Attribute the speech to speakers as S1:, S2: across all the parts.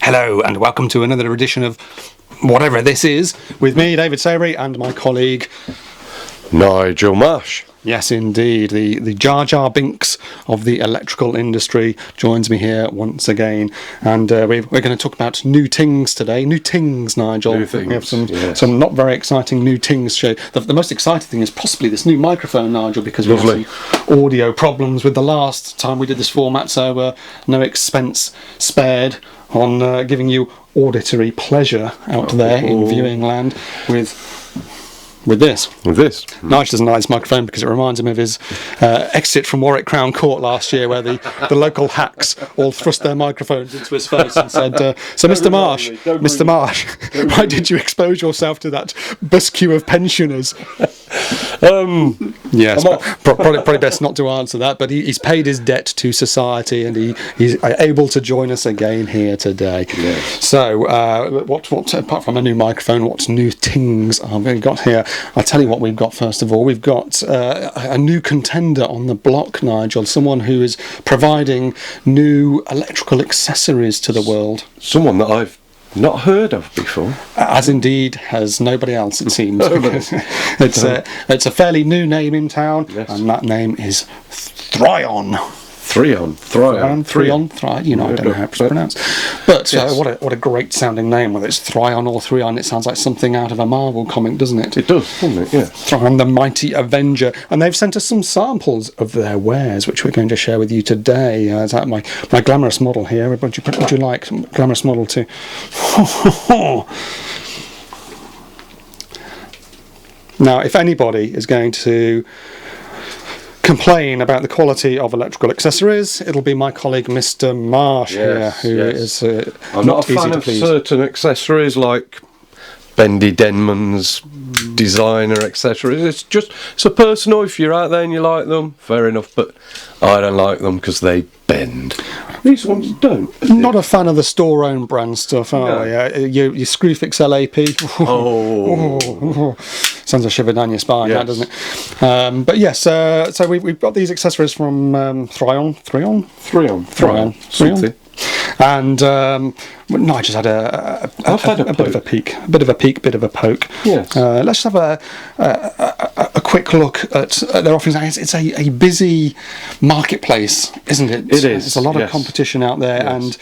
S1: Hello and welcome to another edition of whatever this is, with me, David Savory, and my colleague
S2: Nigel Marsh.
S1: Yes, indeed, the Jar Jar Binks of the electrical industry joins me here once again, and we're going to talk about new tings today. New tings, Nigel.
S2: New things,
S1: we have
S2: yes.
S1: some not very exciting new tings to show. The most exciting thing is possibly this new microphone, Nigel, because we
S2: Lovely.
S1: had some audio problems with the last time we did this format, so no expense spared on giving you auditory pleasure out there in viewing land with this. Nigel doesn't like this microphone because it reminds him of his exit from Warwick Crown Court last year, where the local hacks all thrust their microphones into his face and said, so Mr. Marsh, why did you expose yourself to that bus queue of pensioners? Yes, probably best not to answer that, but he's paid his debt to society, and he's able to join us again here today.
S2: Yes.
S1: So what apart from a new microphone, what new tings have we got here? I'll tell you what we've got first of all. We've got a new contender on the block, Nigel, someone who is providing new electrical accessories to the world.
S2: Someone that I've not heard of before.
S1: As indeed has nobody else, it seems. It's a fairly new name in town, yes. And that name is Thrion.
S2: Thrion.
S1: You know, I don't know how it's pronounced. But
S2: yes.
S1: What a great sounding name, whether it's Thrion or Thrion. It sounds like something out of a Marvel comic, doesn't it?
S2: It does, doesn't it? Yeah.
S1: Thrion, the mighty Avenger. And they've sent us some samples of their wares, which we're going to share with you today. Is that my glamorous model here? Would you like some glamorous model too? Now, if anybody is going to complain about the quality of electrical accessories, it'll be my colleague Mr. Marsh here, who is
S2: I'm not a fan of certain accessories like Bendy Denman's designer accessories. It's a personal. If you're out there and you like them, fair enough, but I don't like them because they bend. These ones don't.
S1: Not a fan of the store-owned brand stuff, are we? Your Screwfix LAP.
S2: Oh.
S1: Sends a shiver down your spine,
S2: yes.
S1: that, doesn't it? But yes, so we've got these accessories from Thrion.
S2: Something.
S1: And Nigel's had a bit of a peek, bit of a poke.
S2: Yes.
S1: Let's have a quick look at their offerings. It's a busy marketplace, isn't it?
S2: It is.
S1: There's a lot of competition out there, and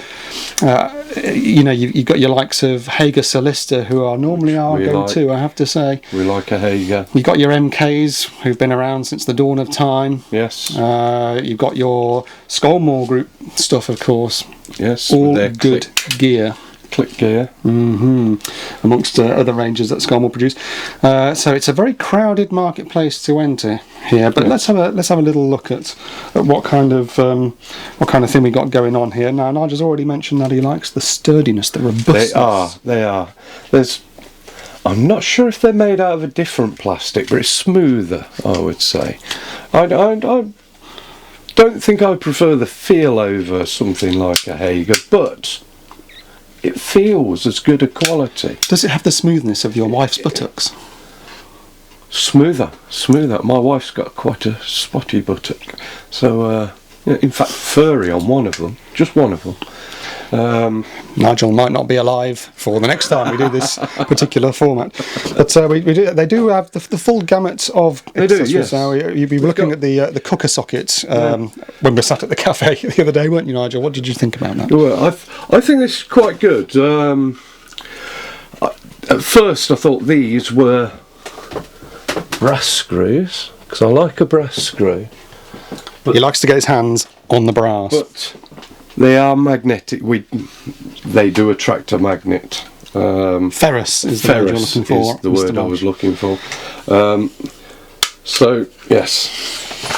S1: you've got your likes of Hager Sollysta, who are normally our go-to. I have to say,
S2: we like a Hager.
S1: You've got your MKs, who've been around since the dawn of time.
S2: Yes.
S1: You've got your Skullmore Group stuff, of course.
S2: Yes.
S1: All good gear.
S2: Click gear.
S1: Amongst other ranges that Skullmore produce. So it's a very crowded marketplace to enter here. But let's have a little look at what kind of thing we got going on here. Now, Nigel's already mentioned that he likes the sturdiness, the robustness.
S2: They are. I'm not sure if they're made out of a different plastic, but it's smoother, I would say. I don't think I prefer the feel over something like a Hager, but it feels as good a quality.
S1: Does it have the smoothness of your wife's buttocks?
S2: Smoother. My wife's got quite a spotty buttock, so in fact furry on one of them, just one of them.
S1: Nigel might not be alive for the next time we do this particular format, but they do have the full gamut of accessories.
S2: Yes.
S1: Now you'll be looking at the cooker socket when we sat at the cafe the other day, weren't you, Nigel? What did you think about that?
S2: Well, I think this is quite good. At first I thought these were brass screws, because I like a brass screw.
S1: But he likes to get his hands on the brass.
S2: But they are magnetic. They do attract a magnet.
S1: Ferrous is the word you're looking for.
S2: Is the word I was looking for. So yes,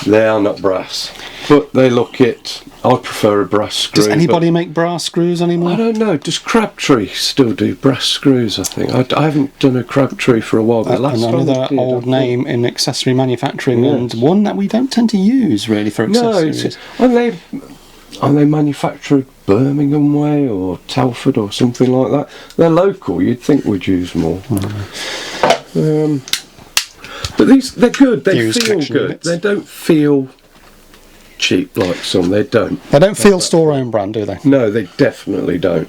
S2: they are not brass, but they look it. I prefer a brass screw.
S1: Does anybody make brass screws anymore?
S2: I don't know. Does Crabtree still do brass screws? I think I haven't done a Crabtree for a while. But
S1: another old name in accessory manufacturing, and one that we don't tend to use really for accessories.
S2: No, and they manufacture Birmingham way or Telford or something like that. They're local. You'd think we'd use more. But they're good. They feel good. Units. They don't feel cheap like some. They don't.
S1: They don't feel store-owned brand, do they?
S2: No, they definitely don't.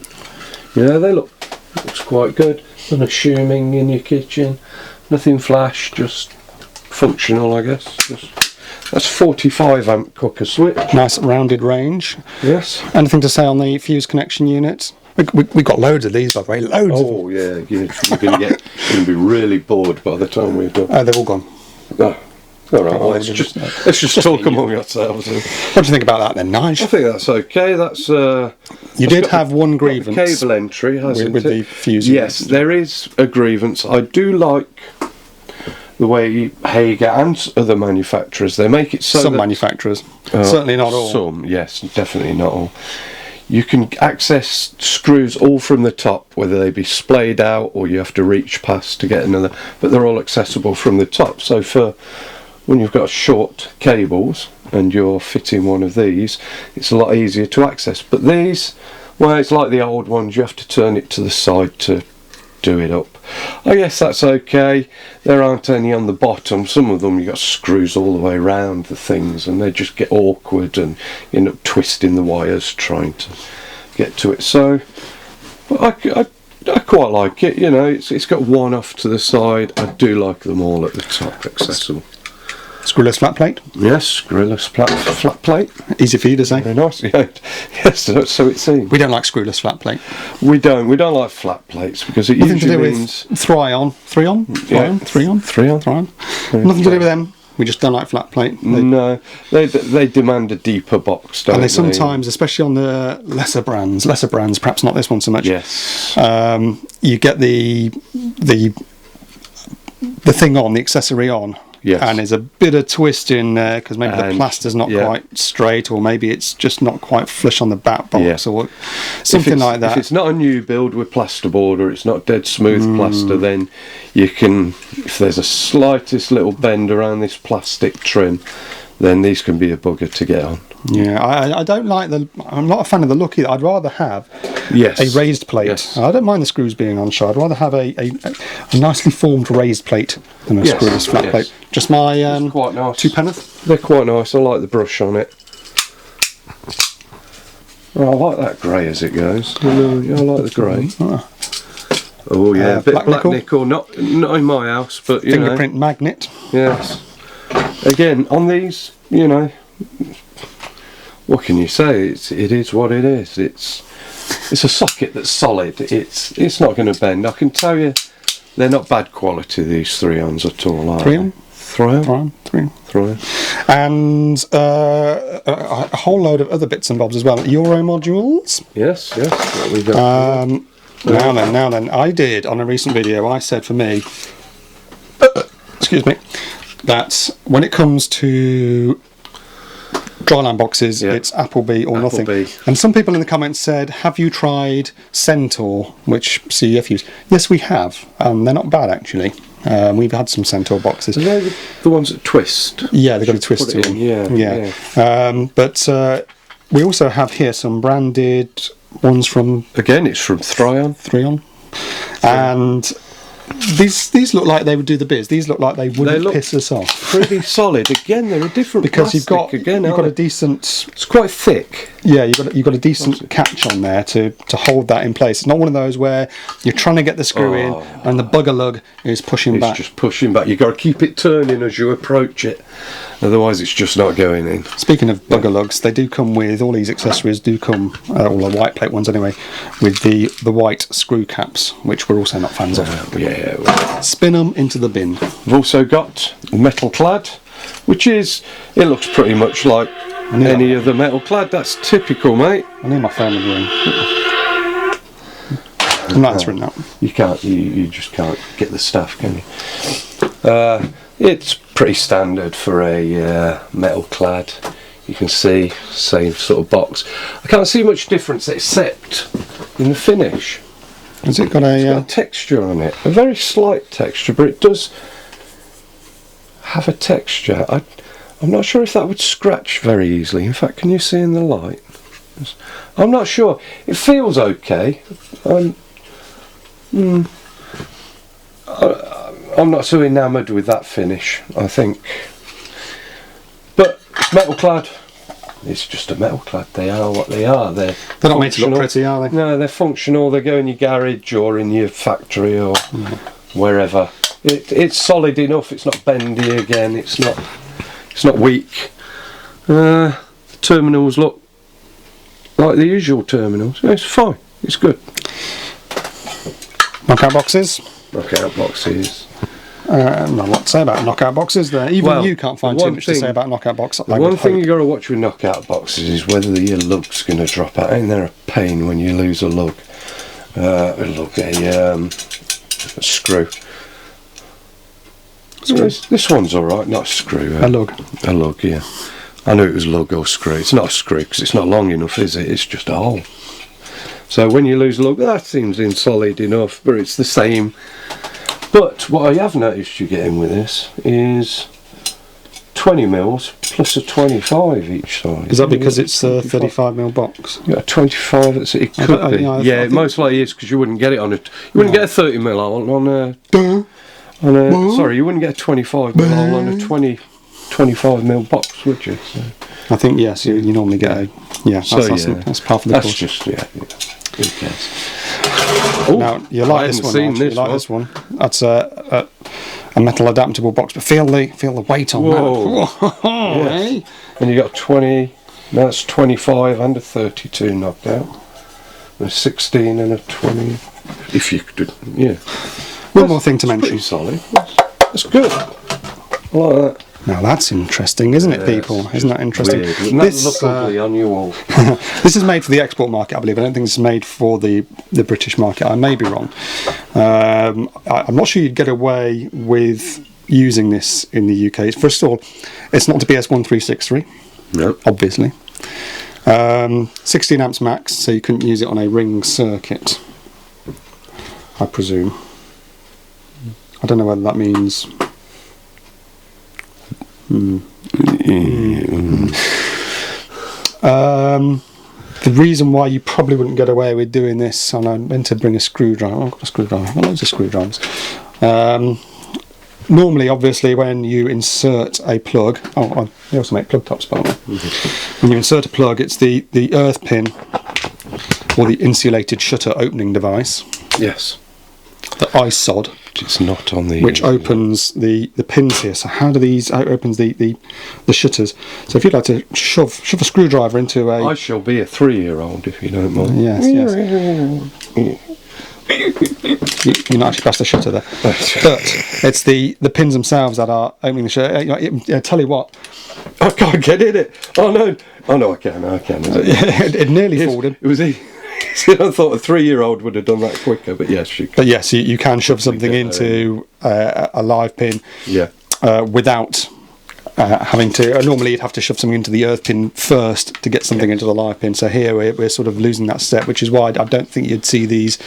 S2: Yeah, looks quite good. Unassuming in your kitchen. Nothing flash, just functional, I guess. That's 45 amp cooker switch.
S1: Nice rounded range.
S2: Yes.
S1: Anything to say on the fuse connection unit? We got loads of these, by the way. Loads.
S2: Oh yeah, you're going to be really bored by the time we're done.
S1: Oh, they've all gone.
S2: Oh, all right. Well, let's just talk among ourselves.
S1: What do you think about that then, Nige?
S2: I think that's okay. That's
S1: you did have one grievance.
S2: Cable entry, hasn't
S1: with
S2: it?
S1: the fuse.
S2: Yes, there is a grievance. I do like the way Hager and other manufacturers, they make it so
S1: some manufacturers, certainly not all.
S2: Some, yes, definitely not all. You can access screws all from the top, whether they be splayed out or you have to reach past to get another, but they're all accessible from the top. So for when you've got short cables and you're fitting one of these, it's a lot easier to access. But these, well, it's like the old ones, you have to turn it to the side to do it up. I guess that's okay. There aren't any on the bottom. Some of them you got screws all the way around the things and they just get awkward and you end up twisting the wires trying to get to it. So I quite like it, you know. It's got one off to the side. I do like them all at the top accessible.
S1: Screwless flat plate?
S2: Yes, screwless flat plate.
S1: Easy for you to say.
S2: Very nice, yeah. Yes, so it seems.
S1: We don't like screwless flat plate.
S2: We don't like flat plates because it
S1: Nothing
S2: usually
S1: to do
S2: means...
S1: with Thrion. Nothing to do with them. We just don't like flat plate.
S2: No, they demand a deeper box, don't
S1: and they sometimes, especially on the lesser brands, perhaps not this one so much.
S2: Yes.
S1: You get the thing on, the accessory on.
S2: Yes.
S1: And there's a bit of twist in there because maybe the plaster's not quite straight, or maybe it's just not quite flush on the back box, or something like that.
S2: If it's not a new build with plasterboard or it's not dead smooth plaster, then you can, if there's a slightest little bend around this plastic trim, then these can be a bugger to get on.
S1: Yeah, I don't like I'm not a fan of the look either. I'd rather have a raised plate.
S2: Yes.
S1: I don't mind the screws being on sharp. I'd rather have a nicely formed raised plate than a screwless flat plate. Just my
S2: quite nice.
S1: 2 penneth.
S2: They're quite nice. I like the brush on it. Oh, I like that grey as it goes. I like the grey. Oh yeah, a bit black nickel. Not in my house, but you
S1: fingerprint magnet.
S2: Yes. Again, on these, you know, what can you say? It is what it is. It's a socket that's solid. It's not going to bend. I can tell you, they're not bad quality, these Thrions at all.
S1: Thrion. And a whole load of other bits and bobs as well. Euro modules.
S2: Yes. What we got?
S1: Now then, I did on a recent video. I said for me, excuse me, that when it comes to dryland boxes, it's Appleby or nothing. And some people in the comments said, have you tried Centaur, which CEF use? Yes, we have. They're not bad actually. We've had some Centaur boxes.
S2: Are they the ones that twist?
S1: Yeah, they've got a twist to them. Yeah. But we also have here some branded ones from...
S2: Again, it's from Thrion.
S1: And these look like they would do the biz. These look like they wouldn't piss us off.
S2: Pretty solid. Again, they're a different
S1: because
S2: plastic.
S1: you've got a decent.
S2: It's quite thick.
S1: Yeah, you've got a decent catch on there to hold that in place. It's not one of those where you're trying to get the screw in and the bugger lug is pushing back.
S2: It's just pushing back. You've got to keep it turning as you approach it. Otherwise, it's just not going in.
S1: Speaking of bugger lugs, they do come with all these accessories. Do come, all the white plate ones anyway, with the white screw caps, which we're also not fans of. Spin them into the bin.
S2: We've also got metal clad, which is, it looks pretty much like any other metal clad. That's typical, mate.
S1: I need my phone in the room. I'm not answering that.
S2: You can't. You just can't get the stuff, can you? It's pretty standard for a metal clad. You can see same sort of box. I can't see much difference except in the finish.
S1: Has it got
S2: It's got a texture on it, a very slight texture, but it does have a texture. I'm not sure if that would scratch very easily. In fact, can you see in the light? I'm not sure. It feels okay. I'm not so enamoured with that finish, I think. But it's metal clad. it's just a metal clad. They are what they are. They're
S1: not made to look pretty, are they?
S2: No, they're functional. They go in your garage or in your factory or wherever. It's solid enough. It's not bendy again. It's not weak. Terminals look like the usual terminals. It's fine. It's good.
S1: Knockout boxes.
S2: Knockout boxes.
S1: Not a lot to say about knockout boxes there. Even you can't find too much to say about knockout boxes.
S2: The one thing you got to watch with knockout boxes is whether your lug's going to drop out. Ain't there a pain when you lose a lug? A screw. This one's all right, not a screw.
S1: A lug.
S2: A lug, yeah. I knew it was lug or screw. It's not a screw because it's not long enough, is it? It's just a hole. So when you lose a lug, that seems in solid enough, but it's the same. But what I have noticed you getting with this is 20 mils plus a 25 each side.
S1: Is that because it's a 35mm box?
S2: Yeah, a 25. It could be. Yeah, it most likely is because you wouldn't get it on a. You wouldn't get a 30mm on a. Sorry, you wouldn't get a 25mm on a 25mm box, would you? So.
S1: I think yes. You normally get a. Yeah. That's part of the course.
S2: Just Who cares?
S1: Now you like this one. You like this one. That's a metal adaptable box, but feel the weight on that.
S2: Whoa. Yes. And you got 20. That's 25 and a 32 knocked out. A 16 and a 20. If you could, yeah.
S1: One more thing to mention.
S2: Pretty solid. That's good. I like that.
S1: Now that's interesting, isn't it, people? Isn't that interesting?
S2: Weird. Wouldn't that look ugly on your wall?
S1: This is made for the export market, I believe. I don't think this is made for the British market. I may be wrong. I'm not sure you'd get away with using this in the UK. First of all, it's not a BS1363.
S2: No.
S1: Obviously. 16 amps max, so you couldn't use it on a ring circuit, I presume. I don't know whether that means... The reason why you probably wouldn't get away with doing this, and I meant to bring a screwdriver. I've got a screwdriver. I've got loads of screwdrivers. Normally, obviously, when you insert a plug, they also make plug tops, by the way. When you insert a plug, it's the earth pin or the insulated shutter opening device.
S2: Yes.
S1: The ISOD.
S2: It's not on the...
S1: Which opens the pins here. So how do these... How it opens the shutters. So if you'd like to shove a screwdriver into a...
S2: I shall be a 3-year-old if you don't mind.
S1: Yes. You're not actually past the shutter there. But it's the pins themselves that are opening the shutter. Tell you what.
S2: I can't get in it. Oh no, I can.
S1: It nearly folded.
S2: It was easy. I thought a 3-year-old would have done that quicker, but yes, you can.
S1: But yes, you can shove something into a live pin without having to... normally you'd have to shove something into the earth pin first to get something into the live pin. So here we're sort of losing that step, which is why I don't think you'd see these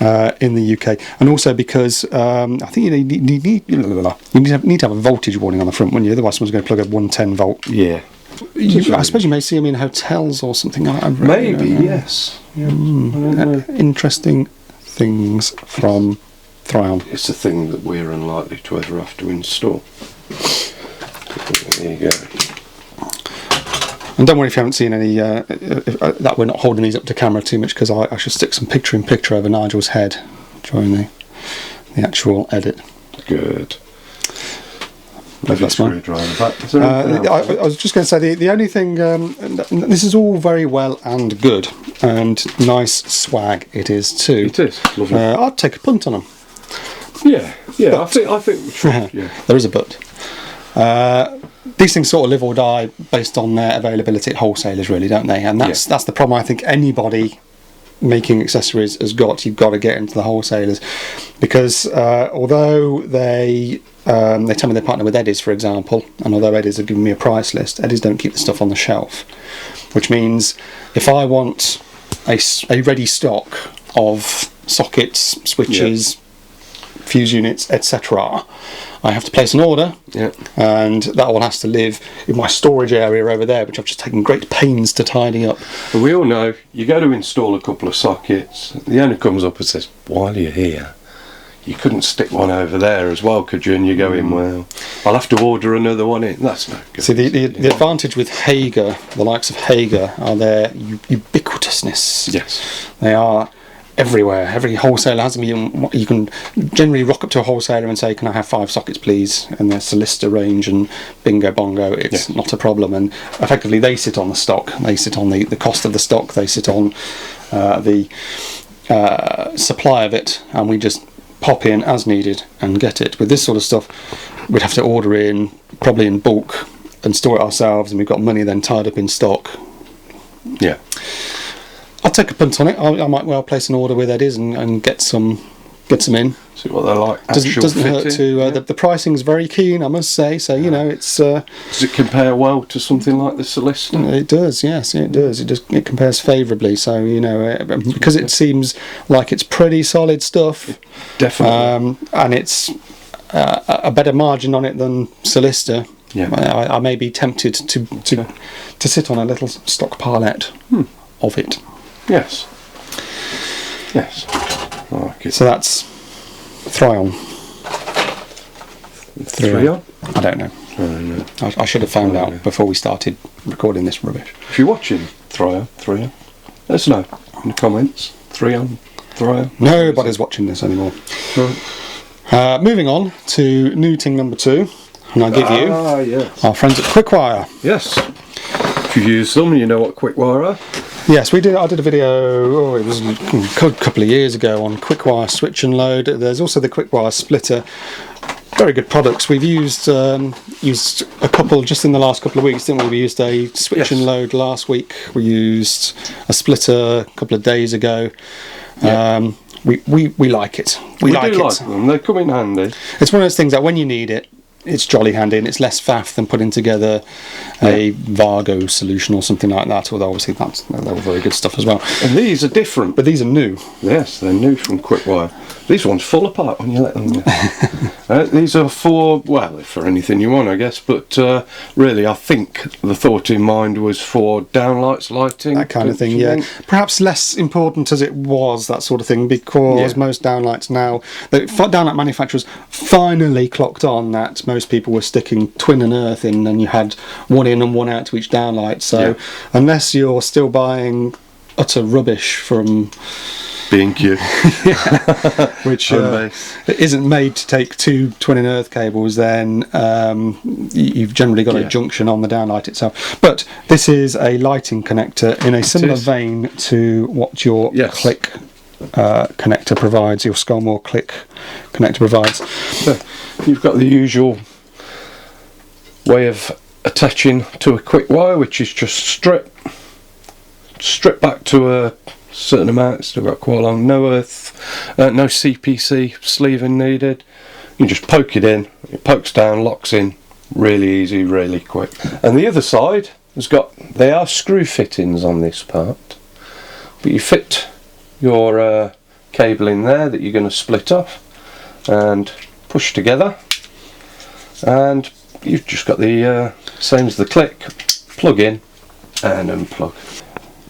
S1: in the UK. And also because I think you need to have a voltage warning on the front, wouldn't you? Otherwise someone's going to plug a 110 volt.
S2: Yeah.
S1: I suppose you may see them in hotels or something.
S2: Maybe, yes. Yeah.
S1: Interesting things from Thrion.
S2: It's a thing that we're unlikely to ever have to install. There you go.
S1: And don't worry if you haven't seen any, that we're not holding these up to camera too much, because I should stick some picture-in-picture over Nigel's head during the actual edit.
S2: Good.
S1: That's mine.
S2: I
S1: was just going to say the only thing. This is all very well and good, and nice swag it is too.
S2: It is lovely.
S1: I'd take a punt on them.
S2: Yeah. I think we should. Yeah.
S1: There is a but. These things sort of live or die based on their availability at wholesalers, really, don't they? And that's the problem. I think anybody making accessories has got. You've got to get into the wholesalers, because although they tell me they partner with Eddie's, for example, and although Eddie's are giving me a price list, Eddie's don't keep the stuff on the shelf, which means if I want a ready stock of sockets, switches, fuse units, etc., I have to place an order, and that one has to live in my storage area over there, which I've just taken great pains to tidy up.
S2: And we all know, you go to install a couple of sockets, the owner comes up and says, while you're here, you couldn't stick one over there as well, could you? And you're going, well, I'll have to order another one in. That's no good.
S1: See, the advantage with Hager, the likes of Hager, are their ubiquitousness.
S2: Yes.
S1: They are everywhere. Every wholesaler has them. You can generally rock up to a wholesaler and say, can I have 5 sockets please? And their Sollysta range, and bingo bongo, it's not a problem. And effectively they sit on the stock, they sit on the cost of the stock, they sit on the supply of it, and we just pop in as needed and get it. With this sort of stuff, we'd have to order in, probably in bulk, and store it ourselves, and we've got money then tied up in stock.
S2: Yeah.
S1: I'll take a punt on it. I might well place an order with Eddie's and get some in.
S2: See what they're like.
S1: Doesn't hurt to. The pricing's very keen, I must say. So it's.
S2: Does it compare well to something like the Sollysta?
S1: It does. Yes, it does. It compares favourably. So because it seems like it's pretty solid stuff.
S2: Definitely.
S1: And it's a better margin on it than Sollysta.
S2: Yeah.
S1: I may be tempted to sit on a little stockpilet of it.
S2: Yes. Yes. I like it.
S1: So that's Thrion.
S2: Thrion?
S1: I don't know.
S2: No.
S1: I should have found out before we started recording this rubbish.
S2: If you're watching Thrion, let us know in the comments. Thrion.
S1: Nobody's watching this anymore.
S2: Right.
S1: Moving on to new ting number 2, and I give you our friends at Quickwire.
S2: Yes. If you use them, you know what Quickwire are.
S1: Yes, we did. I did a video. It was a couple of years ago on Quickwire switch and load. There's also the Quickwire splitter. Very good products. We've used a couple just in the last couple of weeks, didn't we? We used a switch and load last week. We used a splitter a couple of days ago. Yeah. We like it. We like
S2: them. They come in handy.
S1: It's one of those things that when you need it, it's jolly handy, and it's less faff than putting together a Vargo solution or something like that, although obviously they were very good stuff as well.
S2: And these are different.
S1: But these are new.
S2: Yes, they're new from Quickwire. These ones fall apart when you let them go. These are for anything you want, I guess, but really I think the thought in mind was for downlights, lighting.
S1: That kind of thing, yeah. Perhaps less important as it was, that sort of thing, because most downlights now, the downlight manufacturers finally clocked on that most people were sticking twin and earth in, and you had one in and one out to each downlight, so unless you're still buying utter rubbish from
S2: B&Q,
S1: which isn't made to take 2 twin and earth cables, then you've generally got a junction on the downlight itself. But this is a lighting connector in a similar vein to what your click connector provides, your Scolmore click connector provides.
S2: So you've got the usual way of attaching to a Quickwire, which is just strip back to a certain amount. It's still got quite long. No earth, no CPC sleeving needed. You just poke it in, it pokes down, locks in, really easy, really quick. And the other side they are screw fittings on this part, but you fit your cable in there that you're going to split off and push together, and you've just got the same as the click, plug in and unplug.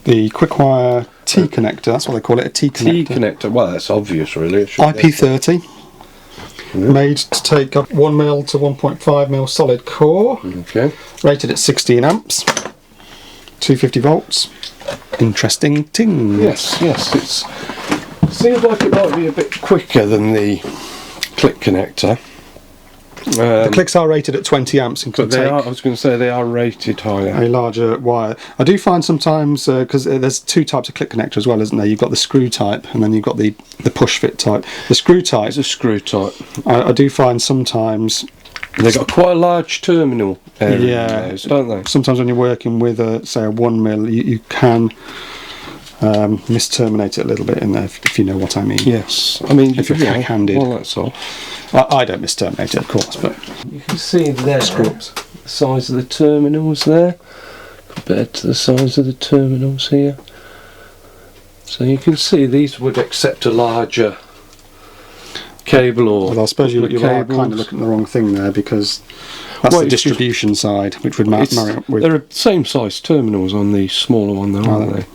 S2: The
S1: Quickwire T connector, that's what they call it, a T connector.
S2: T connector, well that's obvious really.
S1: IP30, made to take up 1mm to 1.5mm solid core, rated at 16 amps, 250 volts, interesting ting.
S2: Yes, it seems like it might be a bit quicker than the click connector.
S1: The clicks are rated at 20 amps and
S2: I was going to say they are rated higher.
S1: A larger wire. I do find sometimes, because there's 2 types of click connector as well, isn't there? You've got the screw type and then you've got the push fit type. The screw type
S2: is a screw type.
S1: I do find sometimes
S2: they've got quite a large terminal area, don't they?
S1: Sometimes when you're working with say a 1mm, you can misterminate it a little bit in there, if you know what I mean.
S2: Yes, I mean
S1: if you're hack-handed.
S2: Well, that's all.
S1: I don't misterminate it, of course, but
S2: you can see there the size of the terminals there compared to the size of the terminals here. So you can see these would accept a larger cable or.
S1: Well, I suppose you are kind of looking at the wrong thing there, because that's the distribution side, which would marry up with.
S2: There are same size terminals on the smaller one, though, aren't they?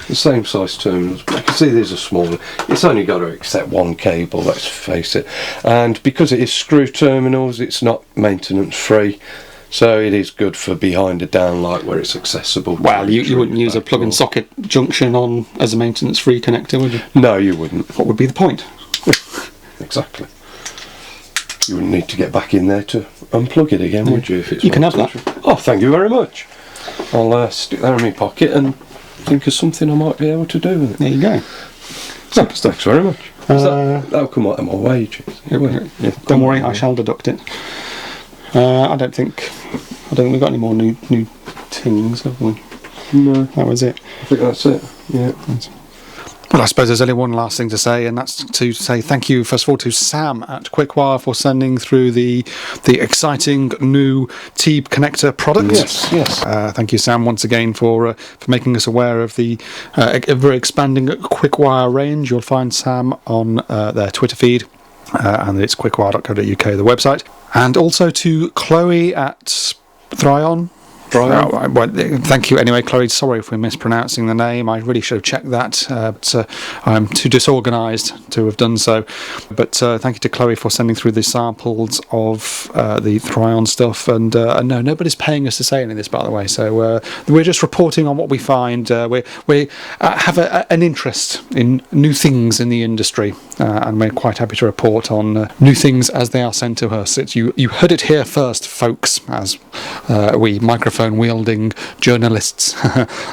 S2: the same size terminals. But you can see these are smaller. It's only got to accept one cable, let's face it. And because it is screw terminals, it's not maintenance free. So it is good for behind a downlight where it's accessible.
S1: Well, you wouldn't use a plug-in socket junction on as a maintenance-free connector, would you?
S2: No, you wouldn't.
S1: What would be the point?
S2: Exactly. You wouldn't need to get back in there to unplug it again, would you? If it's
S1: You can have that.
S2: Oh, thank you very much. I'll stick that in my pocket and think of something I might be able to do with it.
S1: There you go.
S2: So, thanks very much. That'll come out of my wages.
S1: Yeah, don't worry, I shall deduct it. I don't think we've got any more new tings, have we?
S2: No.
S1: That was it.
S2: I think that's it. Yeah.
S1: Well, I suppose there's only one last thing to say, and that's to say thank you, first of all, to Sam at Quickwire for sending through the exciting new T connector product.
S2: Yes.
S1: Thank you, Sam, once again for making us aware of the ever expanding Quickwire range. You'll find Sam on their Twitter feed, and it's quickwire.co.uk, the website. And also to Chloe at Thrion. Well, thank you anyway, Chloe. Sorry if we're mispronouncing the name. I really should have checked that. But I'm too disorganised to have done so. But thank you to Chloe for sending through the samples of the Thrion stuff. And no, nobody's paying us to say any of this, by the way. So we're just reporting on what we find. We have an interest in new things in the industry, and we're quite happy to report on new things as they are sent to us. You heard it here first, folks, as we microphone wielding journalists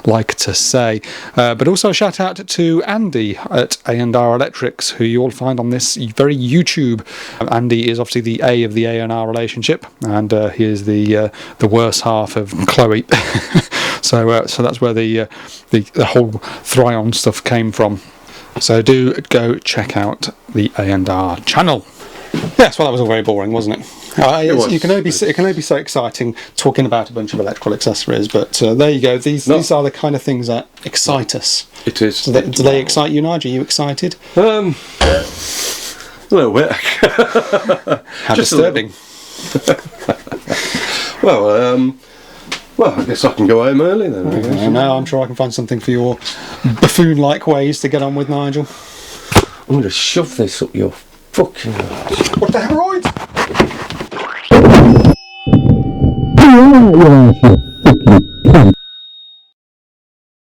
S1: like to say. But also a shout out to Andy at A&R Electrics, who you'll find on this very YouTube. Andy is obviously the A of the A&R relationship, and he is the worse half of Chloe. So that's where the whole Thrion stuff came from. So do go check out the A&R channel. Yes, well, that was all very boring, wasn't it? It can only be so exciting talking about a bunch of electrical accessories, but there you go. These are the kind of things that excite us.
S2: It is.
S1: Do they excite you, Nigel? Are you excited?
S2: A little bit.
S1: How disturbing.
S2: Well, I guess I can go home early then. I guess.
S1: No, I'm sure I can find something for your buffoon-like ways to get on with, Nigel.
S2: I'm going to shove this up your fucking...
S1: What the hemorrhoids?
S3: You are fucking cunt.